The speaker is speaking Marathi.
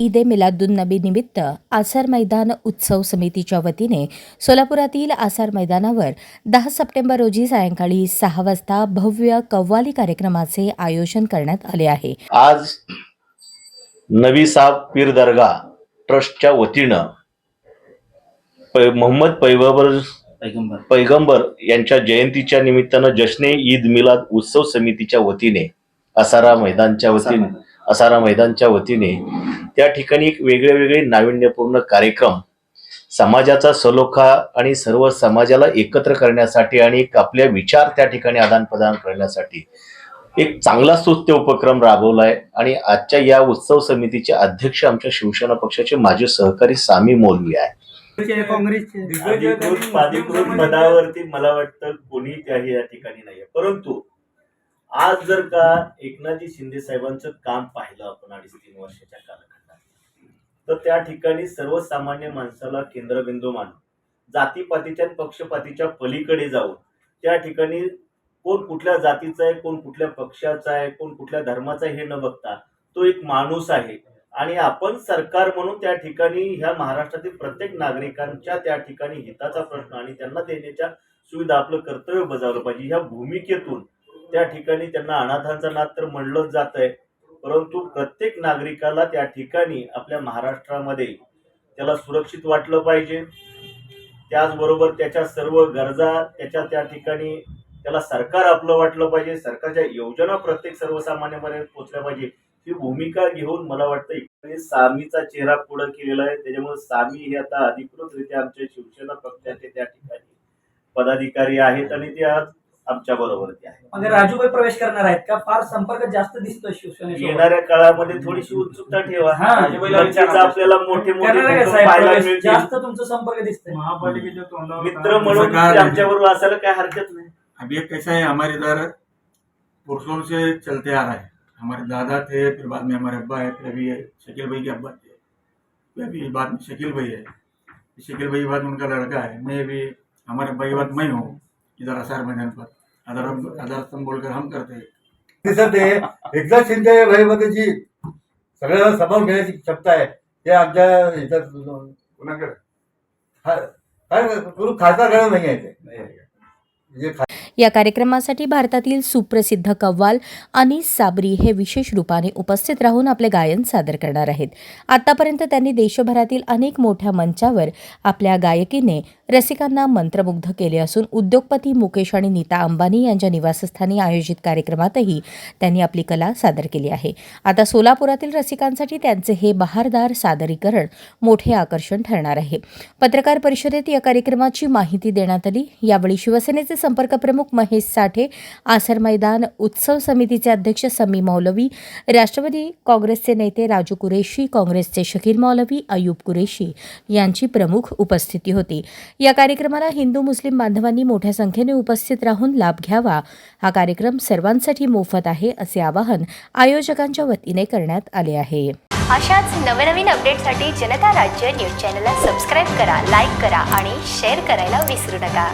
ईद ए मिलादुन्नबी निमित्त आसार मैदान उत्सव समितीच्या वतीने सोलापुरातील आसार मैदानावर 10 सप्टेंबर रोजी सायंकाळी 6 वाजता भव्य कव्वाली कार्यक्रमाचे आयोजन करण्यात आले आहे। आज नवी साब पीर दरगाह ट्रस्टच्या वतीनं मोहम्मद पैगंबर यांच्या जयंतीच्या निमित्तानं जश्ने ईद मिलाद उत्सव समितीच्या वतीने आसारा मैदानच्या वतीने त्या ठिकाणी एक वेगळे नाविन्यपूर्ण कार्यक्रम समाजाचा सलोखा आणि सर्व समाजाला एकत्र करण्यासाठी आणि एक आपले विचार त्या ठिकाणी आदान प्रदान करण्यासाठी एक चांगला स्तुत्य उपक्रम राबवलाय। आणि आजच्या या उत्सव समितीचे अध्यक्ष आमच्या शिवसेना पक्षाचे माजी सहकारी सामी मौलवी आहे। अधिकृत पदावरती मला वाटतं कोणी त्याही या ठिकाणी नाहीये, परंतु आज जर का एकनाथजी शिंदे साहेबांचं काम पाहिलं आपण 2.5-3 वर्षाच्या कालखंडात, तर त्या ठिकाणी सर्वसामान्य माणसाला केंद्रबिंदू मानून जातीपातीच्या पक्षपातीच्या पलीकडे जाऊन त्या ठिकाणी कोण कुठल्या जातीचा आहे, कोण कुठल्या पक्षाचा आहे, कोण कुठल्या धर्माचा आहे हे न बघता तो एक माणूस आहे। आणि आपण सरकार म्हणून त्या ठिकाणी ह्या महाराष्ट्रातील प्रत्येक नागरिकांच्या त्या ठिकाणी हिताचा प्रश्न आणि त्यांना देण्याच्या सुविधा आपलं कर्तव्य बजावलं पाहिजे। ह्या भूमिकेतून त्या ठिकाणी त्यांना अनाथांचा नाद तर म्हणलंच जात आहे, परंतु प्रत्येक नागरिकाला त्या ठिकाणी आपल्या महाराष्ट्रामध्ये त्याला सुरक्षित वाटलं पाहिजे। त्याचबरोबर त्याच्या सर्व गरजा त्या ठिकाणी त्याला सरकार आपलं वाटलं पाहिजे, सरकारच्या योजना प्रत्येक सर्वसामान्यांपर्यंत पोहोचल्या पाहिजे। ही भूमिका घेऊन मला वाटतं सामीचा चेहरा पुढे केलेला आहे। त्याच्यामुळे सामी हे आता अधिकृतरित्या आमच्या शिवसेना पक्षाचे त्या ठिकाणी पदाधिकारी आहेत आणि ते आज आमच्या बरोबर आहे। म्हणजे राजूभाई प्रवेश करणार आहेत का? फार संपर्क जास्त दिसतोय शिवसेनेसोबत। येणाऱ्या काळामध्ये थोडीशी उत्सुकता ठेवा, आपल्याला मोठे जास्त तुमचा संपर्क दिसतोय महापालिकेच्या मित्र म्हणून आमच्याबरोबर असायला काय हरकत नाही। अभी कैसा है, हमारे इधर पुरुषों से चलते आ रहा है। हमारे दादा थे, फिर बाद में हमारे अब्बा है, फिर अभी शकील भाई के अब्बा थे, फिर अभी बाद में शकील भाई है, शकील भाई बाद उनका लड़का है, मैं भी हमारे भाई बाद मैं हूँ इधर आसार मैदान पर आधार बोलकर हम करते हैं। एकनाथ शिंदे भाईमध्येची सगळ्याला सामावून घेण्याची क्षमता आहे ते आमच्या ह्याच्यात कोणाकडे खासदार नाही आहे ते। या कार्यक्रमासाठी भारतातील सुप्रसिद्ध कव्वाल अनीस साबरी हे विशेष रूपाने उपस्थित राहून आपले गायन सादर करणार आहेत। आतापर्यंत त्यांनी देशभरातील अनेक मोठ्या मंचावर आपल्या गायकीने रसिकांना मंत्रमुग्ध केले असून उद्योगपती मुकेश आणि नीता अंबानी यांच्या निवासस्थानी आयोजित कार्यक्रमातही त्यांनी आपली कला सादर केली आहे। आता सोलापुरातील रसिकांसाठी त्यांचे हे बहारदार सादरीकरण मोठे आकर्षण ठरणार आहे। पत्रकार परिषदेत या कार्यक्रमाची माहिती देण्यात आली। यावेळी शिवसेनेचे संपर्क प्रमुख महेश साठे, आसार मैदान उत्सव समितीचे अध्यक्ष समी मौलवी, राष्ट्रवादी काँग्रेसचे नेते राजू कुरेशी, काँग्रेसचे शकील मौलवी, अयूब कुरेशी यांची प्रमुख उपस्थिती होती। या कार्यक्रमाला हिंदू मुस्लिम बांधवांनी मोठ्या संख्येने उपस्थित राहून लाभ घ्यावा। हा कार्यक्रम सर्वांसाठी मोफत आहे असे आवाहन आयोजकांच्या वतीने करण्यात आले आहे। अशाच नवनवीन अपडेटसाठी जनता राज्य न्यूज चॅनलला सबस्क्राईब करा, लाईक करा आणि शेअर करायला विसरू नका।